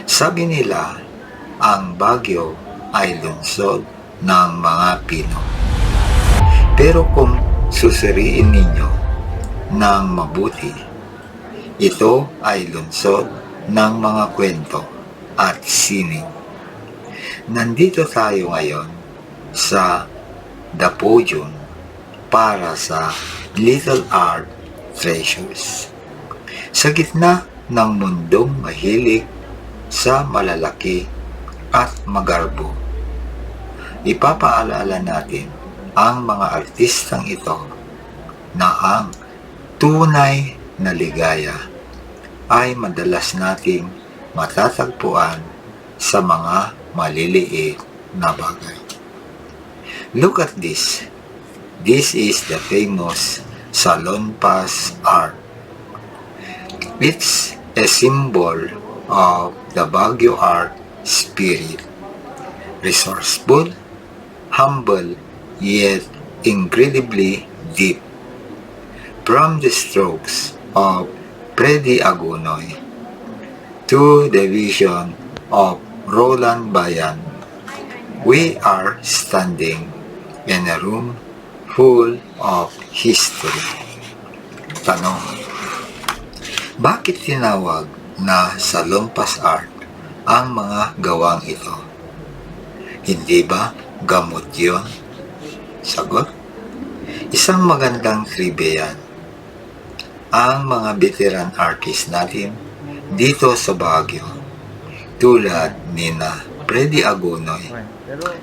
Sabi nila, ang Baguio ay lungsod ng mga Pino. Pero kung susuriin ninyo ng mabuti, ito ay lungsod ng mga kwento at sining. Nandito tayo ngayon sa The Podium para sa Little Art Treasures. Sa gitna ng mundong mahilig sa malalaki at magarbo, ipapaalala natin ang mga artistang ito na ang tunay na ligaya ay madalas nating matatagpuan sa mga maliliit na bagay. Look at this. This is the famous Salonpas art. It's a symbol of the Baguio art spirit. Resourceful, humble, yet incredibly deep. From the strokes of Freddy Agunoy to the vision of Roland Bayan, we are standing in a room full of history. Tanong: bakit tinawag na Salonpas art ang mga gawang ito? Hindi ba gamot yun? Sagot: isang magandang trivia yan. Ang mga veteran artist natin dito sa Baguio, tulad nina Freddy Agunoy,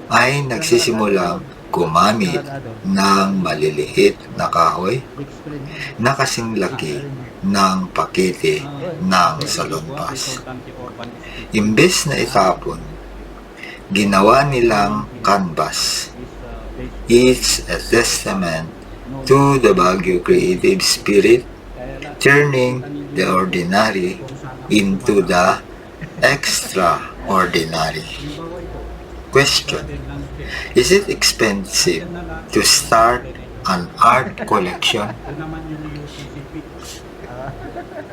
ay nagsisimulang gumamit ng maliliit na kahoy na kasing laki ng pakete ng salonpas. Imbes na itapon, ginawa nilang canvas. It's a testament to the Baguio creative spirit, turning the ordinary into the extraordinary. Question: is it expensive to start an art collection?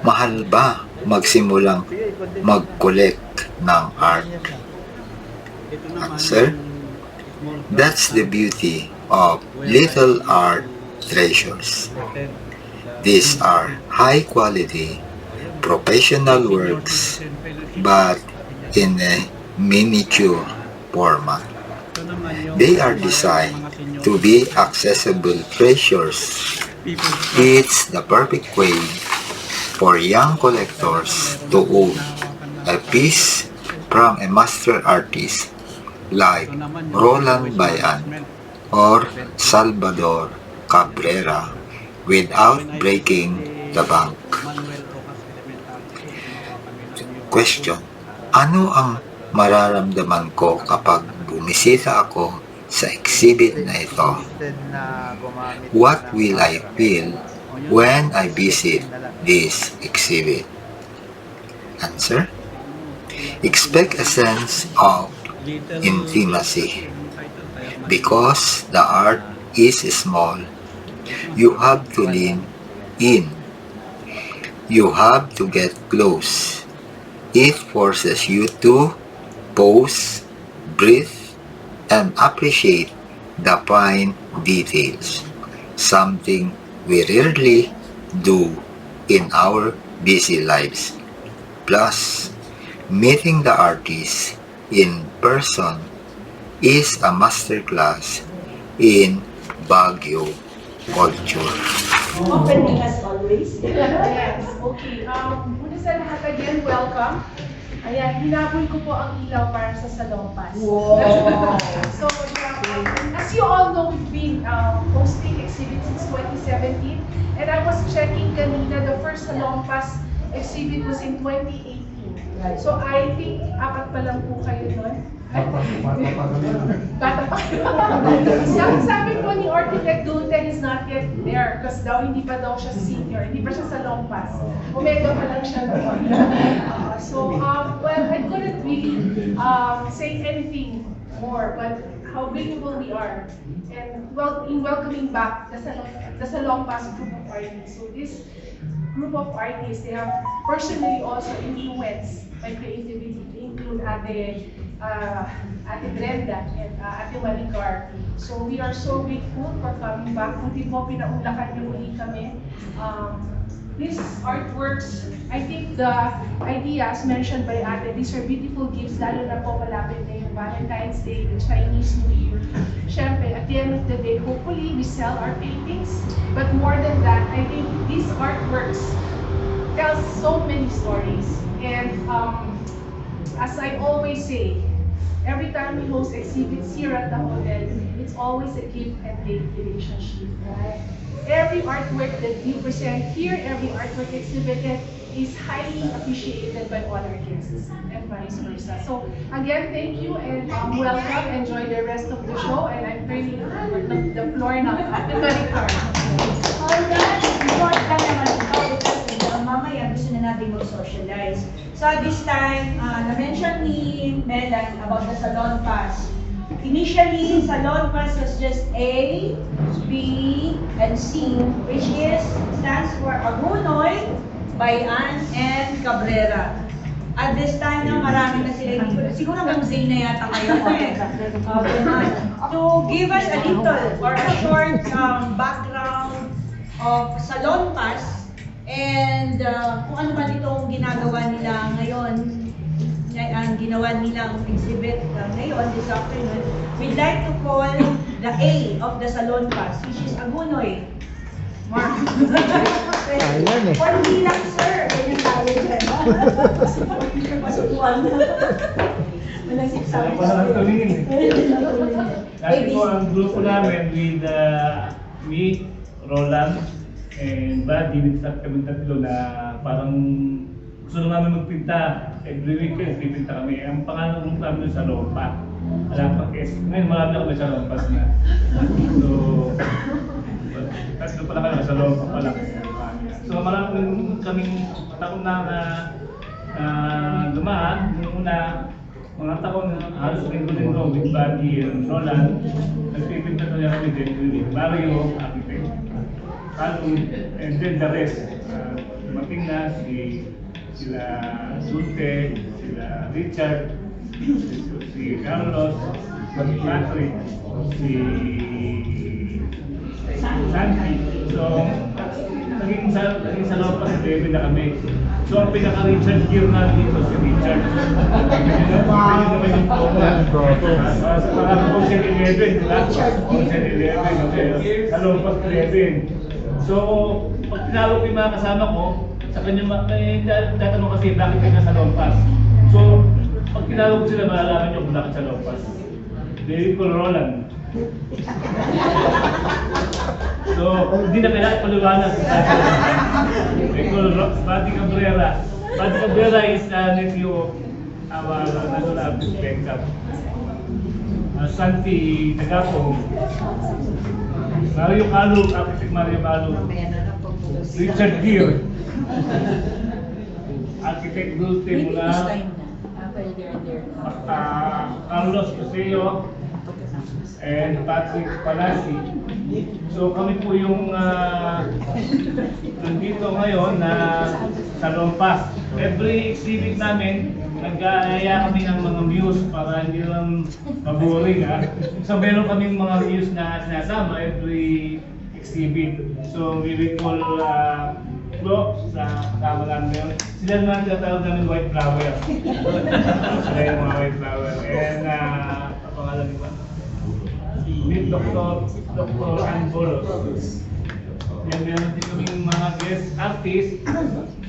Mahal ba magsimulang mag-collect ng art? Answer: that's the beauty of little art treasures. These are high-quality, professional works, but in a miniature format. They are designed to be accessible treasures. It's the perfect way for young collectors to own a piece from a master artist like Roland Bayan or Salvador Cabrera without breaking the bank. Question: ano ang mararamdaman ko kapag bumisita ako sa exhibit na ito? What will I feel when I visit this exhibit? Answer: expect a sense of intimacy. Because the art is small, you have to lean in. You have to get close. It forces you to pause, breathe, and appreciate the fine details, something we rarely do in our busy lives. Plus, meeting the artist in person is a masterclass in Baguio culture. Opening as always. Yes, okay. Una sa lahat again, welcome. Ayan, hinabol ko po ang ilaw para sa Salonpas. Wow. So, as you all know, we've been hosting exhibits since 2017. And I was checking kanina, the first Salonpas exhibit was in 2018. So, I think, apat pa lang po kayo nun. Bata pa. Sabi po ni Architect Dulten is not yet there because daw hindi pa daw siya senior, hindi pa siya sa Longpas. Omega pa lang siya noon. Well, I couldn't really say anything more, but how grateful we are. And well, in welcoming back the Salonpas group of artists. So this group of artists, they have personally also influenced my creativity, Ate Brenda and Ate Maricar. So we are so grateful for coming back. Buti po pinaulakan niyo muli kami. These artworks, I think the ideas mentioned by Ate, these are beautiful gifts, lalo na po malapit na yung Valentine's Day, the Chinese New Year. Siyempre, at the end of the day, hopefully we sell our paintings. But more than that, I think these artworks tell so many stories. And as I always say, every time we host exhibits here at the hotel, it's always a give and take relationship, right? Every artwork that we present here, every artwork exhibited is highly appreciated by all our guests and vice versa. So again, thank you and welcome. Enjoy the rest of the show and I'm turning the floor now to Maricar. Alright, short lang naman ito kasi mamaya gusto na natin mag-socialize. So this time, na-mention ni Melan about the Salon Pass. Initially, Salon Pass was just A, B, and C, which stands for Agunoy, Bayan, and Cabrera. At this time na marami na sila dito. Siguro hanggang Z na yata ngayon. To give us a little or a short background of Salon Pass and kung ano ba ditong ginagawa nila ngayon, ang ginawa nilang exhibit ngayon, this afternoon, we'd like to call the A of the Salon Pass, which is Agunoy. Mark. Ayan eh. Hindi lang, sir. Ganyan tayo dyan. Masukuan. Walang siksabi. Parang tulingin eh. Dati po ang grupo namin with me, Roland, and Buddy, kami tatlo na parang gusto namin magpinta. Every weekend, pipinta kami. Ang pangalan ng namin sa Lompa. Alam pa, ngayon marami na kami sa Lompas na. So, tatlo pala kami sa Lompa pala. So, marami kaming taon na dumaan. Yung una, mga taon, halos linggo-linggo with Buddy and Roland. Nagpipinta na niya kami din with Mario, architect. And then the rest. Dumating na sila Sulte, sila Richard, si Carlos, si Patrick, si Santi. So, naging sa loob pa si David na kami. So, ang pinaka-Richard gear namin dito si Richard. Ganyan naman yung program. Sa parang Ocean 11, diba? Ocean 11, sa loob pa si 11. So, pag tinawag ko yung mga kasama ko, sa kanya, may tatanong kasi bakit ka sa Lompas. So, pag tinawag ko sila, malalaman nyo kung bakit sa Lompas. They call Roland. So, hindi na kailangan paliwanag. They call Buddy Cabrera. Buddy Cabrera is nephew of our national artist Bengkap. Santi Tagapong. Mario Calug, architect Mario Calug. Richard Gere. Architect Dulte mula Carlos Coseo and Patrick Palasi. So kami po yung nandito ngayon na sa Lompas. Every exhibit namin, nag-aaya kami ng mga muse para hindi lang maboring ha. So meron kaming mga muse na sinasama every exhibit. So we will call Flo sa kasama namin ngayon. Sila naman tinatawag namin white flower. Sila yung mga white flower. And ang pangalan nila? Meet Dr. Ann Bolos. Yan, meron din kaming mga guest artist.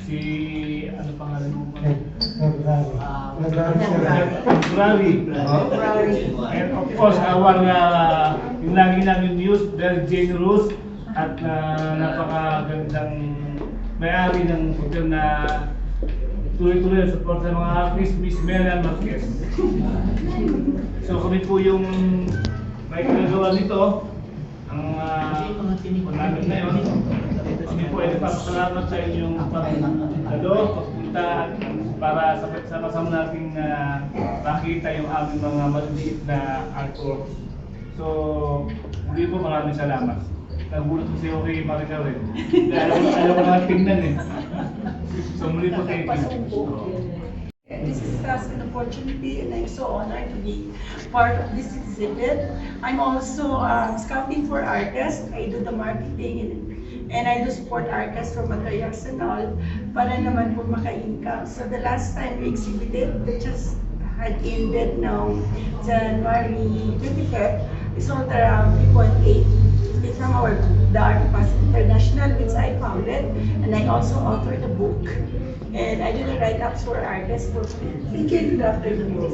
Si, ano pangalan mo? February. And of course, our, yung lagi namin news, very generous at napakagandang may-ari ng hotel na tuloy-tuloy ang support sa mga artist, Miss Melan Marquez. So kami po yung may ginagawa nito, ang namin na yun. Kami po ay nagpapasalamat sa inyong pagpunta para sa kasama nating makita yung aming mga maliliit na artwork. So, hindi po maraming salamat. Nagulat ko siya kay Maricar rin. Dahil alam ko na tingnan eh. So muli po thank you. This is such an opportunity and I'm so honored to be part of this exhibit. I'm also scouting for artists. I do the marketing and I do support artists from materials and all para naman po maka-income. So the last time we exhibited, that just had ended now January 25th, we sold around 3.8. It's from our The Art Pass International, which I founded, and I also authored a book. And I do the write-ups for artists for free. Thank you, good afternoon.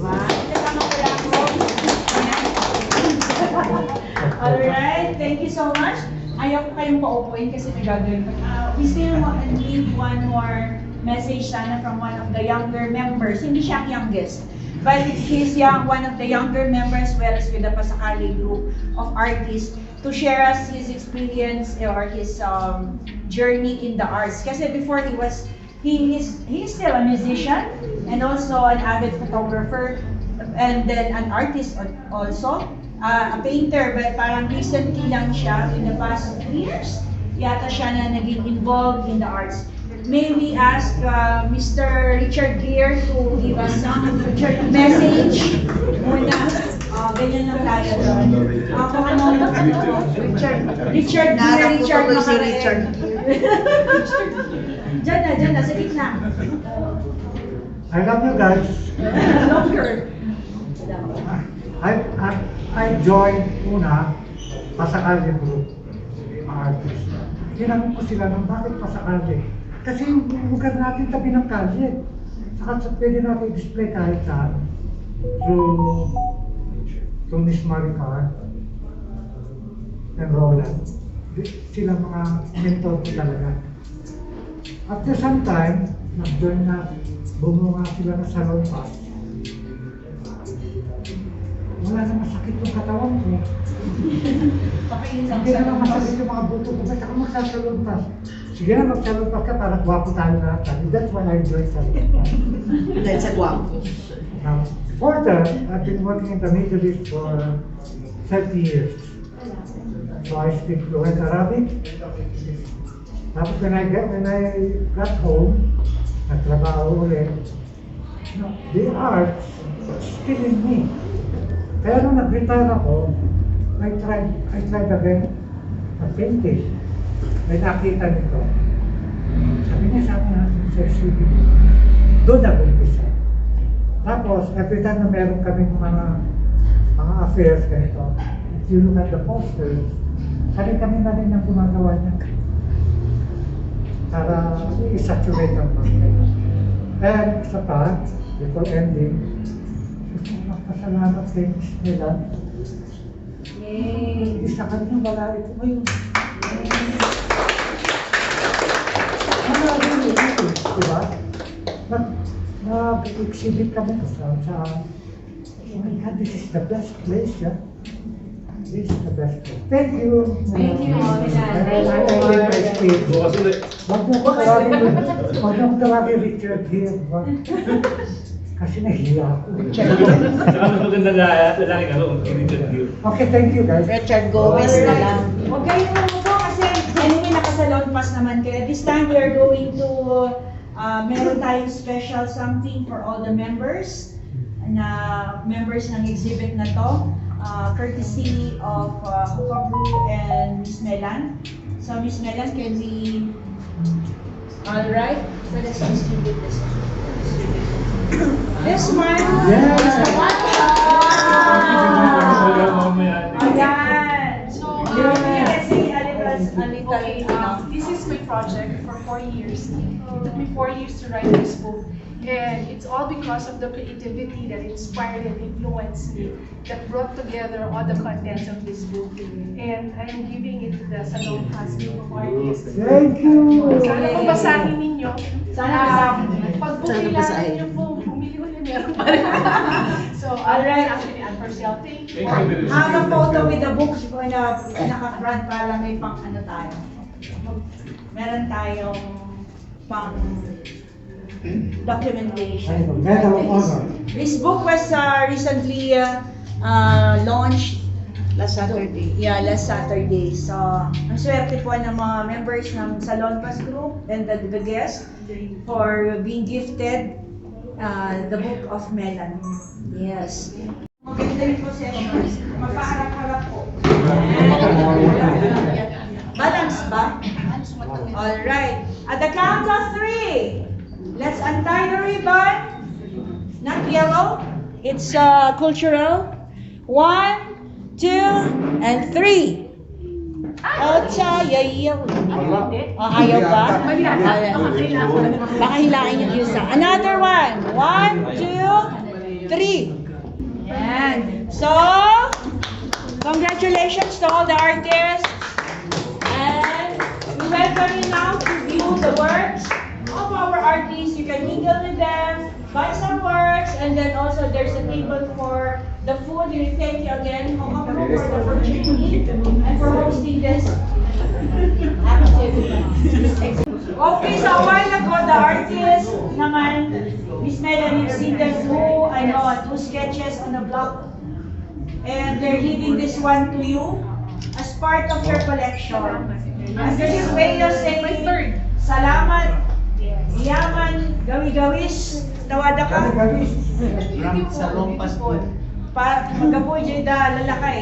Alright, thank you so much. Ayaw ko kayong paupuin kasi may gagawin pa. We still want to leave one more message sana from one of the younger members. Hindi siya ang youngest, but he's one of the younger members as well as with the Pasakali group of artists to share us his experience or his journey in the arts. Kasi before he is still a musician and also an avid photographer and then an artist also, a painter, but parang recently lang siya in the past 3 years yata siya na naging involved in the arts. May we ask Mr. Richard Gere to give us some message muna. Ganyan lang tayo doon. Kung ano, Richard Gere. Diyan na, sa gitna. I love you guys. Longer. I joined una Pasakali group, mga artist. Tinanong ko sila ng bakit Pasakali? Kasi yung lugar natin tabi ng kalye. Saka pwede natin display kahit saan. Through Miss Maricar and Roland. Sila mga mentor ko talaga. At the same time, nag-join na, bumunga sila na salon pass. Wala na masakit yung katawan ko. Hindi na lang masakit yung mga buto ko. Saka magsasalon pass. Sige na magsalon pass ka para gwapo tayo lahat. That's why I joined salon pass. Dahil sa guwapo. Further, I've been working in the Middle East for 30 years. So I speak fluent Arabic. Tapos when I got home, nagtrabaho ulit, the art still in me. Kaya nung nag-retire ako, I tried again painting. May nakita nito. Sabi niya sa akin sa exhibit, doon nag-umpisa. Tapos, every time na meron kaming mga affairs ganito, if you look at the posters, kami na rin ang gumagawa niya. Para i-saturate ang market. And sa pa, before ending, gusto ko magpasalamat kay Miss Nila. Isa kanya wala ito ngayon. Ano rin ito, diba? Nag-exhibit kami sa oh my God, this is the best place, yeah? This is the best place. Thank you. Thank you, Bukas ulit. Wag mo ko tawagin Richard here. Kasi nahiya ako. Saka mas maganda lalaki ka roon, Richard Gere. Okay, thank you guys. Richard Gomez na lang. Huwag kayong umupo kasi anyway nakasalon pass naman kayo. This time we are going to meron tayong special something for all the members na members ng exhibit na to. Courtesy of Hukabru and Miss Melan. So Miss Melan, can we... Alright, so let's distribute this one. This one. Yes. This one. Ayan. So, Let's say a little, okay, this is my project for 4 years. It took me 4 years to write this book. And it's all because of the creativity that inspired and influenced me that brought together all the contents of this book. And I'm giving it to the Salon Pass group of artists. Thank you. Sana po basahin ninyo. Sana Pag Sana basahin. niyo po, bumili ulit meron pa rin. So, Alright. actually, Ann Marcel, thank you. Thank you. Have a photo with the books ko na naka-front para may pang ano tayo. Meron tayong pang documentation. Medal of Honor. This book was recently launched Last Saturday. last Saturday. So, ang swerte po ng mga members ng Salon Pass Group and the guests for being gifted the book of Melanie. Yes. Maganda yung possession. Magpaharap-harap po. Balance ba? Alright. At the count of 3, let's untie the ribbon. Not yellow. It's cultural. 1, 2, and 3. Ayaw. Ayaw ba? Baka hilain yung isa. Another one. 1, 2, 3. Yan. So, congratulations to all the artists. And we welcome you now to view the works of our artists. You can mingle with them, buy some works, and then also there's a table for the food. We thank you again, Hong Kong for the opportunity and for hosting this activity. Okay, so a while ago, the artist naman, Miss Melanie exceeded two sketches on the block. And they're leaving this one to you as part of your collection. As this way of saying, salamat, yaman, gawi-gawis, tawada ka. Sa lompas po. Magaboy, da lalakay.